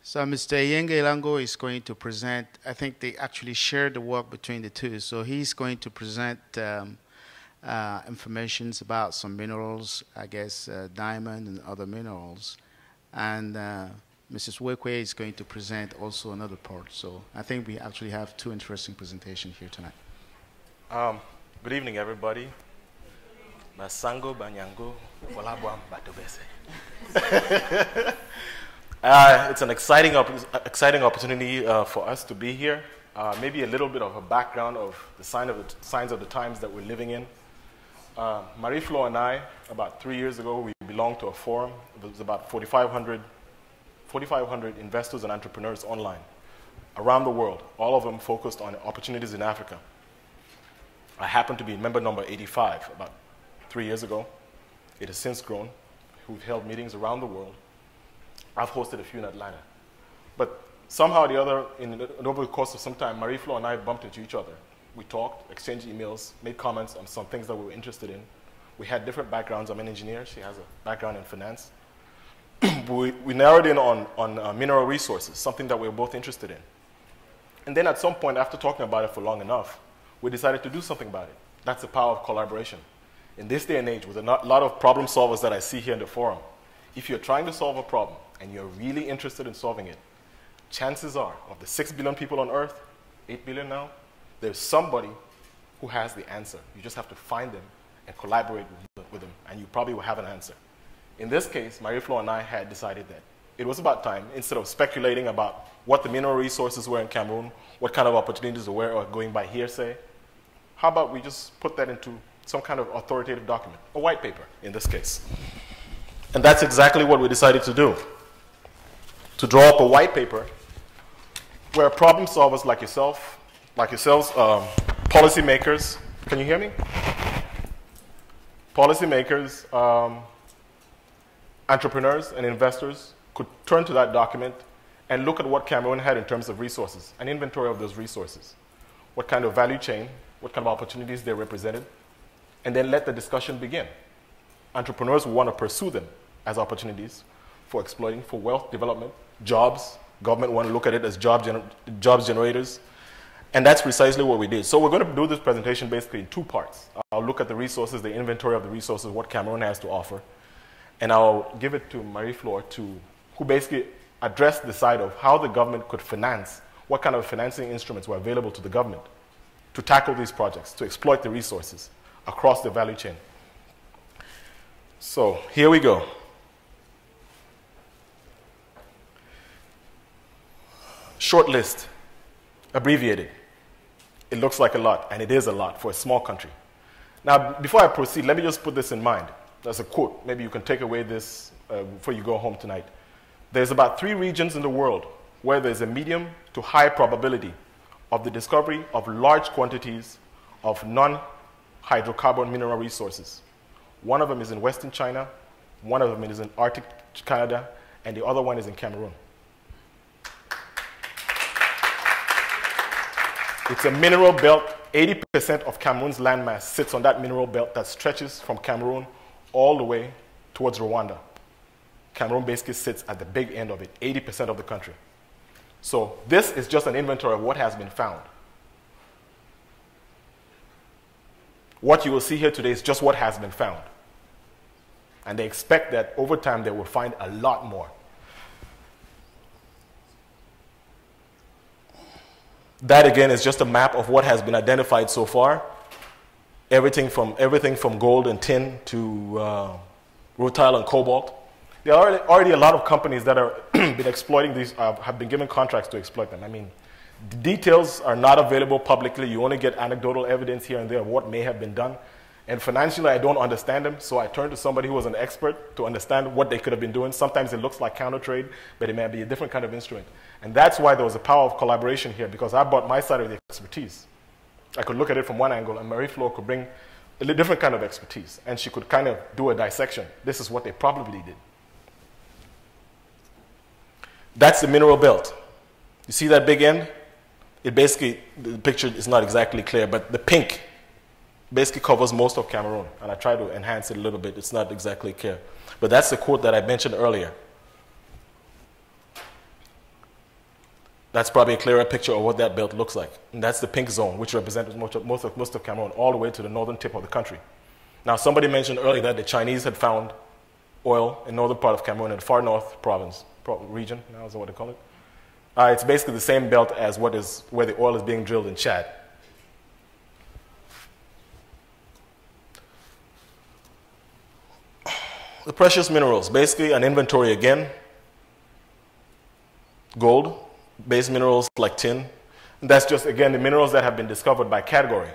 So Mr. Eyembe Elango is going to present. I think they actually share the work between the two. So he's going to present informations about some minerals, I guess diamond and other minerals, and Mrs. Wekwe is going to present also another part. So I think we actually have two interesting presentations here tonight. Um, Good evening, everybody. Masango Banyango Walabwam Batobese. It's an exciting opportunity for us to be here. Maybe a little bit of a background of the signs of the times that we're living in. Marie-Flo and I, about 3 years ago, we belonged to a forum. It was about 4,500 investors and entrepreneurs online around the world, all of them focused on opportunities in Africa. I happen to be member number 85 about 3 years ago. It has since grown. We've held meetings around the world. I've hosted a few in Atlanta. But somehow or the other, over the course of some time, Marie-Flo and I bumped into each other. We talked, exchanged emails, made comments on some things that we were interested in. We had different backgrounds. I'm an engineer. She has a background in finance. we narrowed in on mineral resources, something that we were both interested in. And then at some point, after talking about it for long enough, we decided to do something about it. That's the power of collaboration. In this day and age, with a lot of problem solvers that I see here in the forum, if you're trying to solve a problem and you're really interested in solving it, chances are, of the 6 billion people on Earth, 8 billion now, there's somebody who has the answer. You just have to find them and collaborate with them, and you probably will have an answer. In this case, Marie-Flo and I had decided that it was about time, instead of speculating about what the mineral resources were in Cameroon, what kind of opportunities there were, or going by hearsay, how about we just put that into some kind of authoritative document, a white paper in this case. And that's exactly what we decided to do, to draw up a white paper where problem solvers like yourselves, policymakers, can you hear me? Policymakers, entrepreneurs and investors could turn to that document and look at what Cameroon had in terms of resources, an inventory of those resources, what kind of value chain, what kind of opportunities they represented, and then let the discussion begin. Entrepreneurs will want to pursue them as opportunities for exploiting, for wealth development, jobs. Government want to look at it as jobs generators. And that's precisely what we did. So we're going to do this presentation basically in two parts. I'll look at the resources, the inventory of the resources, what Cameroon has to offer. And I'll give it to Marie-Flo, who basically addressed the side of how the government could finance, what kind of financing instruments were available to the government to tackle these projects, to exploit the resources across the value chain. So here we go. Short list, abbreviated. It looks like a lot, and it is a lot for a small country. Now, before I proceed, let me just put this in mind. There's a quote. Maybe you can take away this before you go home tonight. There's about 3 regions in the world where there's a medium to high probability of the discovery of large quantities of non-hydrocarbon mineral resources. One of them is in Western China, one of them is in Arctic Canada, and the other one is in Cameroon. It's a mineral belt. 80% of Cameroon's landmass sits on that mineral belt that stretches from Cameroon all the way towards Rwanda. Cameroon basically sits at the big end of it, 80% of the country. So this is just an inventory of what has been found. What you will see here today is just what has been found. And they expect that over time they will find a lot more. That again is just a map of what has been identified so far. Everything from gold and tin to rutile and cobalt. There are already a lot of companies that are been exploiting these, have been given contracts to exploit them. I mean, the details are not available publicly. You only get anecdotal evidence here and there of what may have been done. And financially, I don't understand them, so I turned to somebody who was an expert to understand what they could have been doing. Sometimes it looks like counter trade, but it may be a different kind of instrument. And that's why there was a power of collaboration here, because I brought my side of the expertise. I could look at it from one angle, and Marie-Flo could bring a different kind of expertise, and she could kind of do a dissection. This is what they probably did. That's the mineral belt. You see that big end? It basically, the picture is not exactly clear, but the pink basically covers most of Cameroon, and I try to enhance it a little bit. It's not exactly clear. But that's the quote that I mentioned earlier. That's probably a clearer picture of what that belt looks like. And that's the pink zone, which represents most of Cameroon, all the way to the northern tip of the country. Now, somebody mentioned earlier that the Chinese had found oil in northern part of Cameroon, in the far north province, region, now is what they call it. It's basically the same belt as where the oil is being drilled in Chad. The precious minerals, basically an inventory again. Gold, base minerals like tin. And that's just, again, the minerals that have been discovered by category.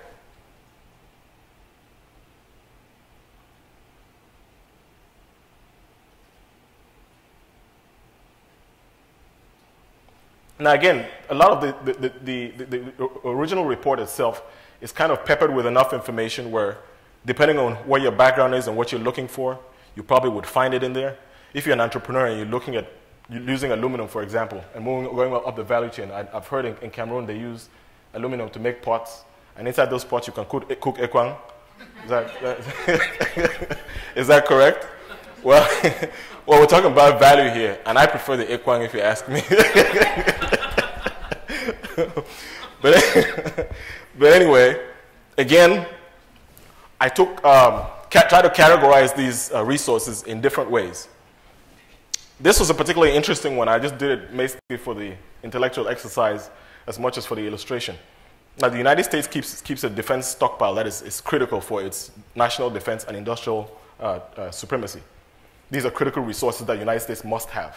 Now again, a lot of the original report itself is kind of peppered with enough information where, depending on what your background is and what you're looking for, you probably would find it in there. If you're an entrepreneur and you're looking at using aluminum, for example, and going up the value chain, I've heard in Cameroon they use aluminum to make pots, and inside those pots you can cook ekwang. Is that correct? Well, well, we're talking about value here, and I prefer the ekwang if you ask me. but anyway, again, I try to categorize these resources in different ways. This was a particularly interesting one. I just did it basically for the intellectual exercise as much as for the illustration. Now, the United States keeps a defense stockpile that is critical for its national defense and industrial supremacy. These are critical resources that the United States must have.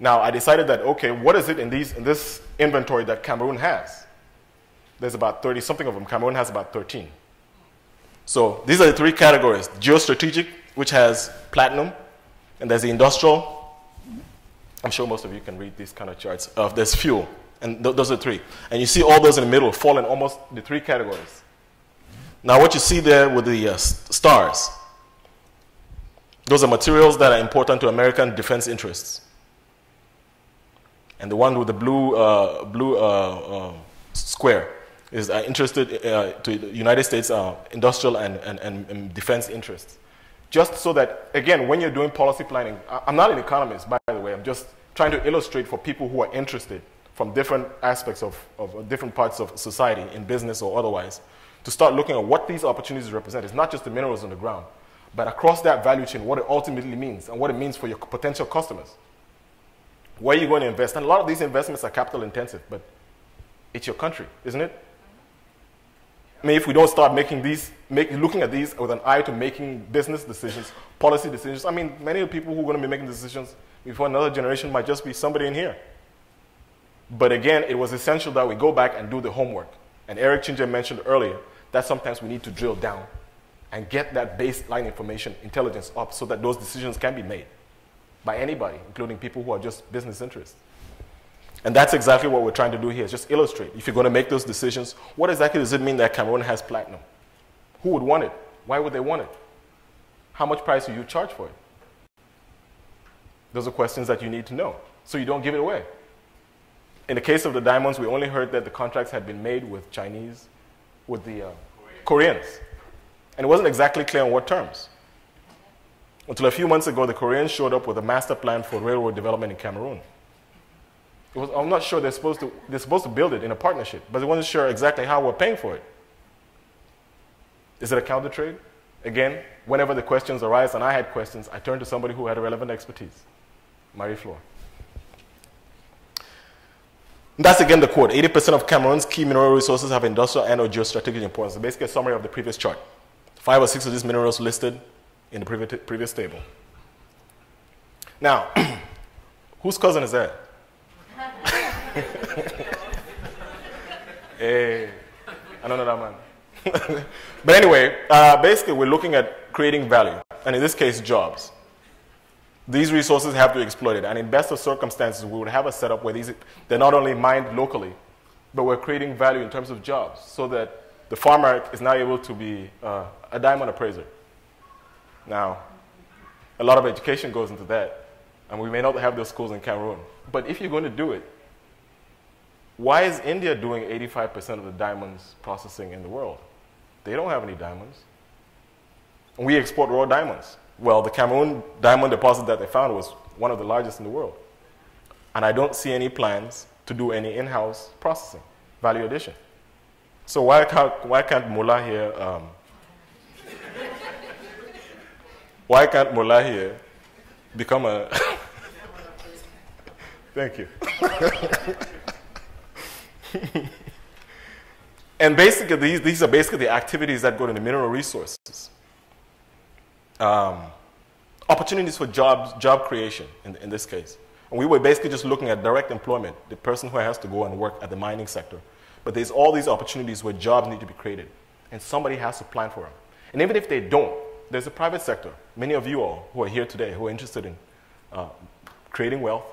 Now, I decided that, okay, what is it in this inventory that Cameroon has? There's about 30-something of them. Cameroon has about 13. So these are the three categories. Geostrategic, which has platinum, and there's the industrial. I'm sure most of you can read these kind of charts. There's fuel, and those are three. And you see all those in the middle fall in almost the three categories. Now what you see there with the stars, those are materials that are important to American defense interests. And the one with the blue square is interested to the United States industrial and defense interests. Just so that, again, when you're doing policy planning, I'm not an economist, by the way. I'm just trying to illustrate for people who are interested from different aspects of different parts of society, in business or otherwise, to start looking at what these opportunities represent. It's not just the minerals on the ground, but across that value chain, what it ultimately means and what it means for your potential customers. Where are you going to invest? And a lot of these investments are capital intensive, but it's your country, isn't it? I mean, if we don't start looking at these with an eye to making business decisions, policy decisions, I mean, many of the people who are going to be making decisions before another generation might just be somebody in here. But again, it was essential that we go back and do the homework. And Eric Chinje mentioned earlier that sometimes we need to drill down and get that baseline information, intelligence up so that those decisions can be made by anybody, including people who are just business interests. And that's exactly what we're trying to do here, is just illustrate. If you're going to make those decisions, what exactly does it mean that Cameroon has platinum? Who would want it? Why would they want it? How much price do you charge for it? Those are questions that you need to know, so you don't give it away. In the case of the diamonds, we only heard that the contracts had been made with Chinese, with the Koreans. And it wasn't exactly clear on what terms. Until a few months ago, the Koreans showed up with a master plan for railroad development in Cameroon. I'm not sure they're supposed to build it in a partnership, but they wasn't sure exactly how we're paying for it. Is it a counter trade? Again, whenever the questions arise, and I had questions, I turned to somebody who had a relevant expertise, Marie-Flore. That's again the quote. 80% of Cameroon's key mineral resources have industrial and or geostrategic importance. So basically a summary of the previous chart. 5 or 6 of these minerals listed in the previous table. Now, whose cousin is that? Hey, I don't know that man. But anyway, basically we're looking at creating value, and in this case, jobs. These resources have to be exploited, and in best of circumstances, we would have a setup where they're not only mined locally, but we're creating value in terms of jobs, so that the farmer is now able to be a diamond appraiser. Now, a lot of education goes into that, and we may not have those schools in Cameroon. But if you're going to do it, why is India doing 85% of the diamonds processing in the world? They don't have any diamonds. And we export raw diamonds. Well, the Cameroon diamond deposit that they found was one of the largest in the world. And I don't see any plans to do any in-house processing, value addition. So why can't Mullah here, why can't Mullah here become a, thank you. And basically, these are basically the activities that go to the mineral resources. Opportunities for job creation in this case. And we were basically just looking at direct employment, the person who has to go and work at the mining sector. But there's all these opportunities where jobs need to be created, and somebody has to plan for them. And even if they don't, there's a private sector. Many of you all who are here today who are interested in creating wealth,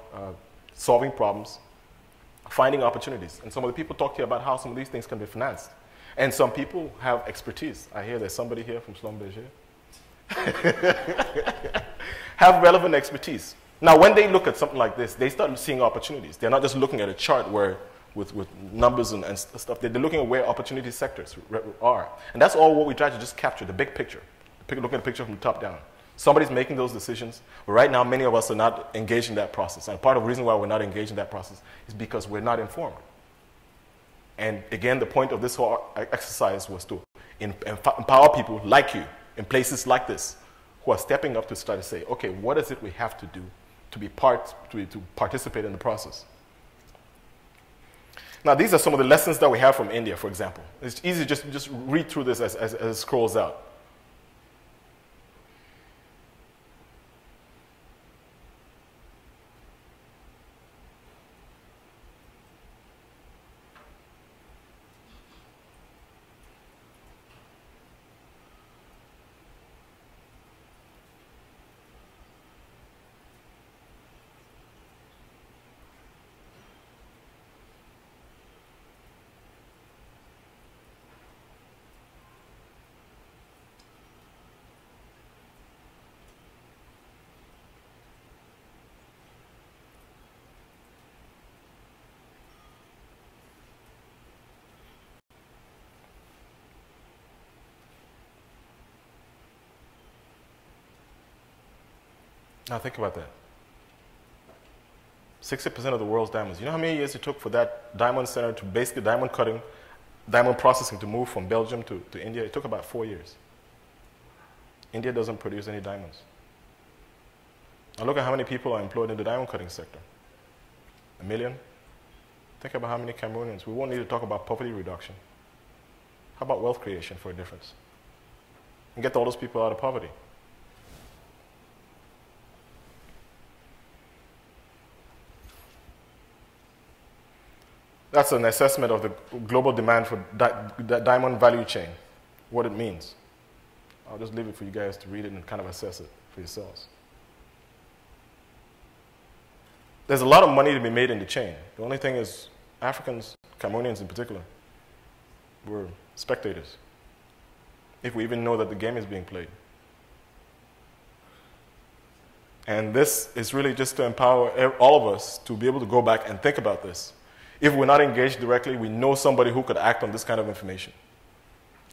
solving problems, finding opportunities. And some of the people talk to you about how some of these things can be financed. And some people have expertise. I hear there's somebody here from Schlumberger here. Have relevant expertise. Now, when they look at something like this, they start seeing opportunities. They're not just looking at a chart where with numbers and stuff. They're looking at where opportunity sectors are. And that's all what we try to just capture, the big picture. Look at the picture from the top down. Somebody's making those decisions, but right now many of us are not engaged in that process. And part of the reason why we're not engaged in that process is because we're not informed. And again, the point of this whole exercise was to empower people like you in places like this who are stepping up to start to say, okay, what is it we have to do to participate in the process? Now, these are some of the lessons that we have from India, for example. It's easy to just read through this as it scrolls out. Now think about that. 60% of the world's diamonds. You know how many years it took for that diamond center to basically diamond cutting, diamond processing to move from Belgium to India? It took about 4 years. India doesn't produce any diamonds. Now look at how many people are employed in the diamond cutting sector. 1 million? Think about how many Cameroonians. We won't need to talk about poverty reduction. How about wealth creation for a difference? And get all those people out of poverty. That's an assessment of the global demand for the diamond value chain, what it means. I'll just leave it for you guys to read it and kind of assess it for yourselves. There's a lot of money to be made in the chain. The only thing is Africans, Cameroonians in particular, we're spectators, if we even know that the game is being played. And this is really just to empower all of us to be able to go back and think about this. If we're not engaged directly, we know somebody who could act on this kind of information.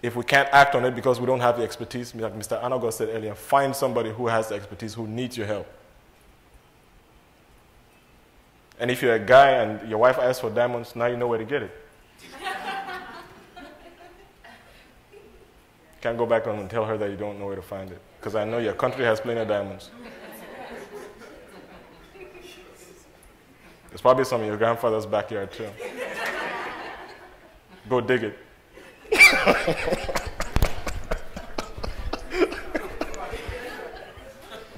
If we can't act on it because we don't have the expertise, like Mr. Anago said earlier, find somebody who has the expertise, who needs your help. And if you're a guy and your wife asks for diamonds, now you know where to get it. Can't go back on and tell her that you don't know where to find it, because I know your country has plenty of diamonds. There's probably some in your grandfather's backyard too. Go dig it.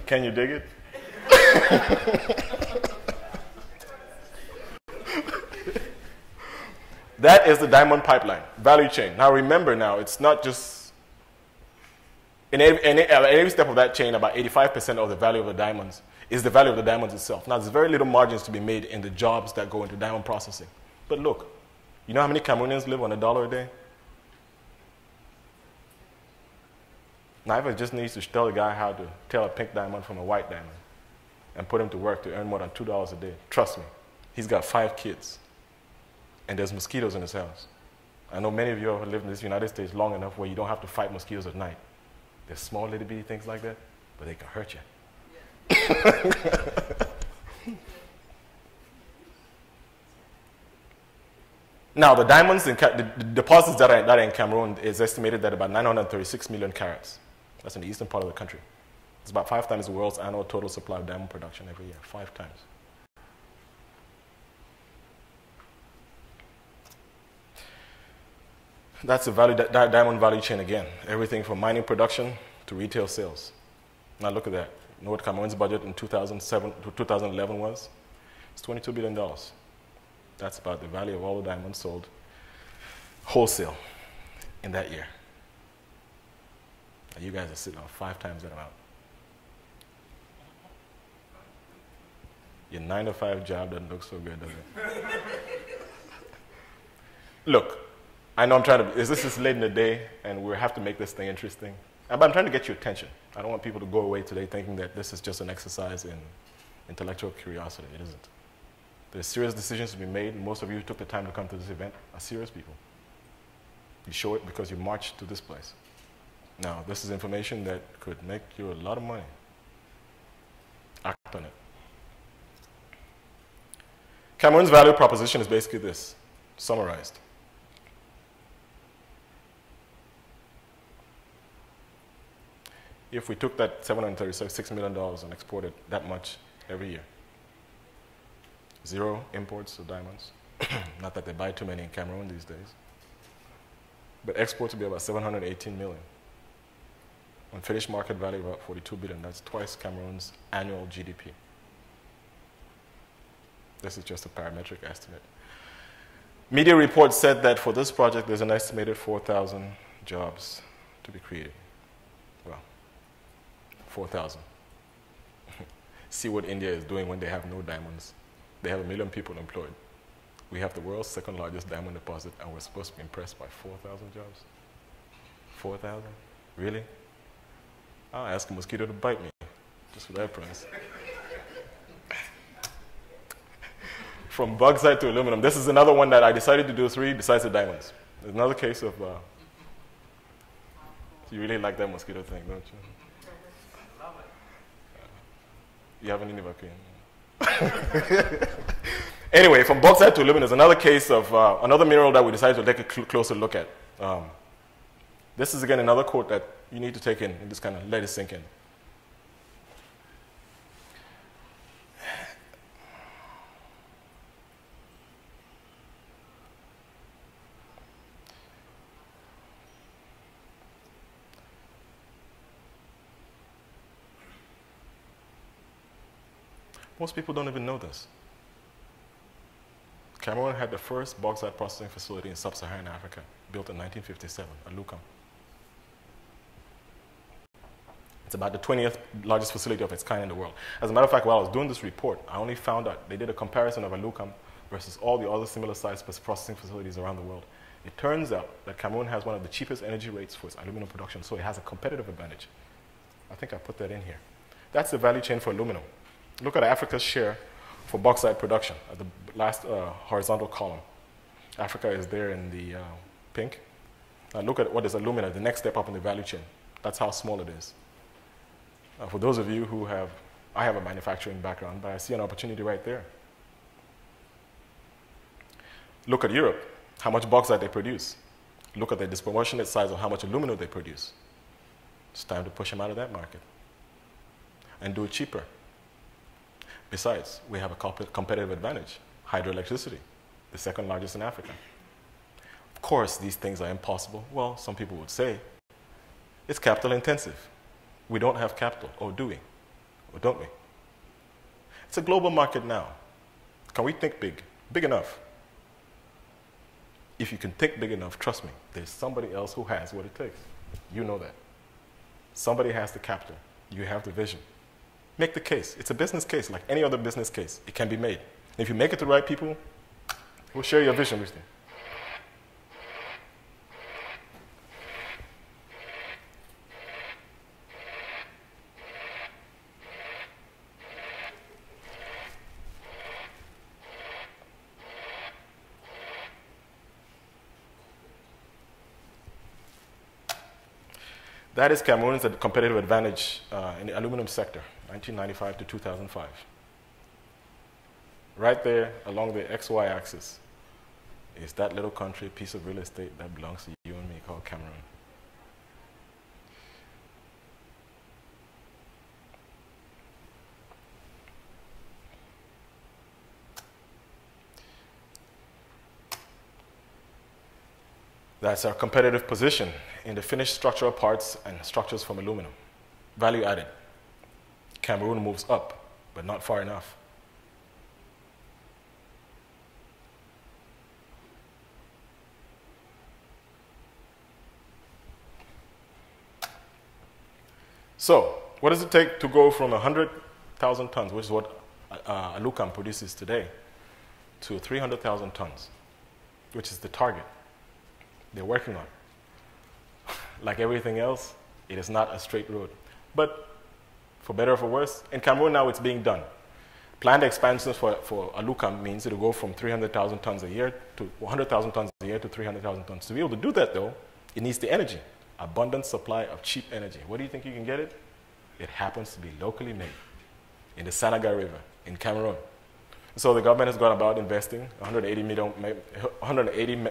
Can you dig it? That is the diamond pipeline, value chain. Now remember now, it's not just, in every step of that chain, about 85% of the value of the diamonds is the value of the diamonds itself. Now, there's very little margins to be made in the jobs that go into diamond processing. But look, you know how many Cameroonians live on $1 a day? Naiva just needs to tell a guy how to tell a pink diamond from a white diamond and put him to work to earn more than $2 a day. Trust me, he's got 5 kids, and there's mosquitoes in his house. I know many of you have lived in this United States long enough where you don't have to fight mosquitoes at night. There's small little bitty things like that, but they can hurt you. Now, the diamonds, the deposits that are in Cameroon is estimated at about 936 million carats. That's in the eastern part of the country. It's about 5 times the world's annual total supply of diamond production every year, 5 times. That's the diamond value chain again. Everything from mining production to retail sales. Now look at that. You know what Cameroon's budget in 2007 to 2011 was? It's $22 billion. That's about the value of all the diamonds sold wholesale in that year. And you guys are sitting on 5 times that amount. Your 9-to-5 job doesn't look so good, does it? Look, I know I'm trying to, this is late in the day, and we have to make this thing interesting. But I'm trying to get your attention. I don't want people to go away today thinking that this is just an exercise in intellectual curiosity. It isn't. There's serious decisions to be made, and most of you who took the time to come to this event are serious people. You show it because you marched to this place. Now, this is information that could make you a lot of money. Act on it. Cameroon's value proposition is basically this, summarized. If we took that $736 million and exported that much every year, 0 imports of diamonds, not that they buy too many in Cameroon these days, but exports would be about 718 million. On finished market value, about 42 billion. That's twice Cameroon's annual GDP. This is just a parametric estimate. Media reports said that for this project, there's an estimated 4,000 jobs to be created. Well, 4,000. See what India is doing when they have no diamonds. They have 1 million people employed. We have the world's 2nd largest diamond deposit, and we're supposed to be impressed by 4,000 jobs? 4,000? Really? I'll ask a mosquito to bite me, just for that price. From bauxite to aluminum. This is another one that I decided to do 3 besides the diamonds. There's another case of, you really like that mosquito thing, don't you? You haven't any vacuum. Anyway, from bauxite to aluminum is another case of another mineral that we decided to take a closer look at. This is again another quote that you need to take in and just kind of let it sink in. Most people don't even know this. Cameroon had the first bauxite processing facility in sub-Saharan Africa, built in 1957, Alucam. It's about the 20th largest facility of its kind in the world. As a matter of fact, while I was doing this report, I only found out they did a comparison of Alucam versus all the other similar-sized processing facilities around the world. It turns out that Cameroon has one of the cheapest energy rates for its aluminum production, so it has a competitive advantage. I think I put that in here. That's the value chain for aluminum. Look at Africa's share for bauxite production at the last horizontal column. Africa is there in the pink. Now look at what is alumina, the next step up in the value chain. That's how small it is. For those of you who have, I have a manufacturing background, but I see an opportunity right there. Look at Europe, how much bauxite they produce. Look at the disproportionate size of how much aluminum they produce. It's time to push them out of that market and do it cheaper. Besides, we have a competitive advantage, hydroelectricity, the 2nd largest in Africa. Of course, these things are impossible. Well, some people would say, it's capital intensive. We don't have capital, or do we? Or don't we? It's a global market now. Can we think big? Big enough. If you can think big enough, trust me, there's somebody else who has what it takes. You know that. Somebody has the capital. You have the vision. Make the case. It's a business case, like any other business case. It can be made. If you make it to the right people, we'll share your vision with them. That is Cameroon's competitive advantage in the aluminum sector, 1995 to 2005. Right there along the XY axis is that little country, piece of real estate that belongs to you and me called Cameroon. That's our competitive position in the finished structural parts and structures from aluminum. Value added. Cameroon moves up, but not far enough. So, what does it take to go from 100,000 tons, which is what Alucam produces today, to 300,000 tons, which is the target they're working on? Like everything else, it is not a straight road. But for better or for worse, in Cameroon now it's being done. Planned expansions for Alucam means it will go from 300,000 tons a year to 100,000 tons a year to 300,000 tons. To be able to do that, though, it needs the energy. Abundant supply of cheap energy. Where do you think you can get it? It happens to be locally made in the Sanaga River in Cameroon. So the government has gone about investing 180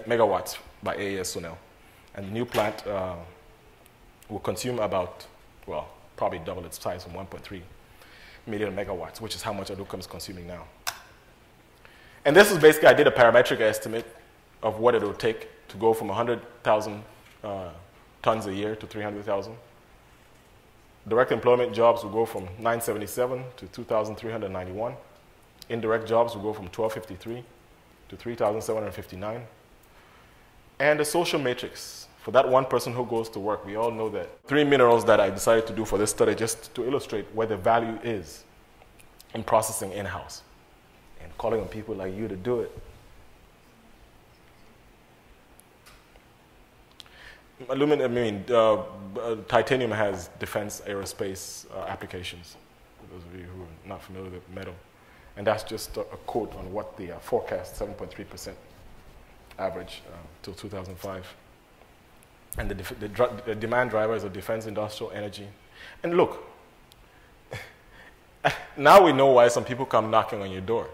megawatts by AES Sonel. And the new plant will consume about, well, probably double its size from 1.3 million megawatts, which is how much Alucam is consuming now. And this is basically, I did a parametric estimate of what it will take to go from 100,000 tons a year to 300,000. Direct employment jobs will go from 977 to 2,391. Indirect jobs will go from 1,253 to 3,759. And the social matrix, for that one person who goes to work, we all know that. 3 minerals that I decided to do for this study just to illustrate where the value is in processing in-house and calling on people like you to do it. Titanium has defense aerospace applications, for those of you who are not familiar with metal. And that's just a quote on what the forecast, 7.3% average till 2005. And the demand drivers are defense, industrial, energy. And look, now we know why some people come knocking on your door.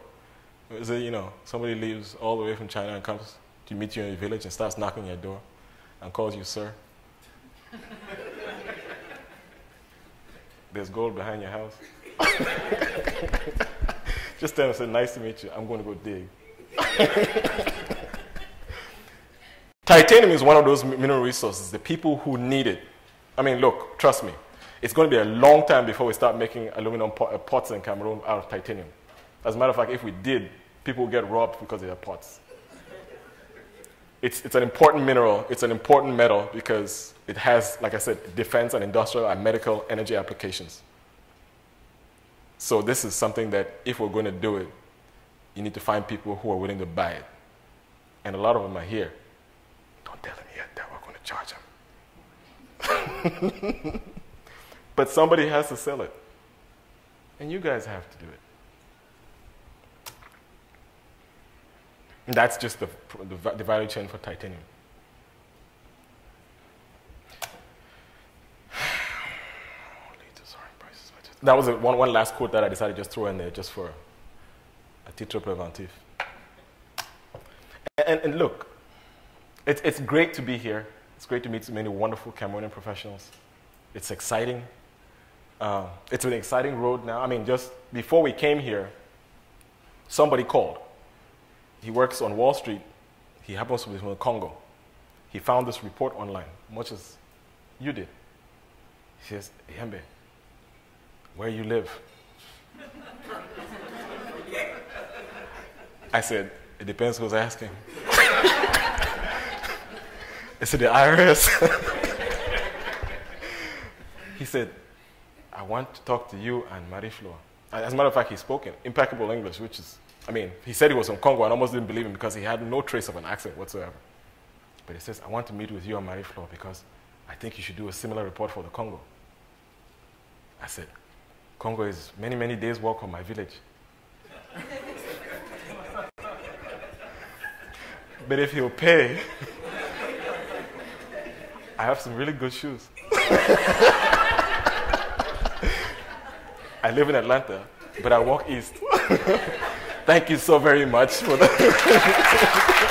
So, you know, somebody leaves all the way from China and comes to meet you in your village and starts knocking on your door and calls you sir. There's gold behind your house. Just tell them, say, nice to meet you. I'm going to go dig. Titanium is one of those mineral resources, the people who need it. I mean, look, trust me. It's going to be a long time before we start making aluminum pots in Cameroon out of titanium. As a matter of fact, if we did, people would get robbed because they are pots. It's an important mineral. It's an important metal because it has, like I said, defense and industrial and medical energy applications. So this is something that if we're going to do it, you need to find people who are willing to buy it. And a lot of them are here. Don't tell them yet that we're going to charge them. But somebody has to sell it. And you guys have to do it. And that's just the value chain for titanium. That was one last quote that I decided to just throw in there just for a titre préventif. And look, it's great to be here. It's great to meet so many wonderful Cameroonian professionals. It's exciting. It's an exciting road now. I mean, just before we came here, somebody called. He works on Wall Street. He happens to be from the Congo. He found this report online, much as you did. He says, Eyembe, where you live? I said, it depends who's asking. I said, the IRS. He said, I want to talk to you and Marie-Flore. As a matter of fact, he spoke in impeccable English, which is, I mean, he said he was from Congo. I almost didn't believe him because he had no trace of an accent whatsoever. But he says, I want to meet with you and Marie-Flore because I think you should do a similar report for the Congo. I said, Congo is many, many days' walk from my village. But if he'll pay, I have some really good shoes. I live in Atlanta, but I walk east. Thank you so very much for that.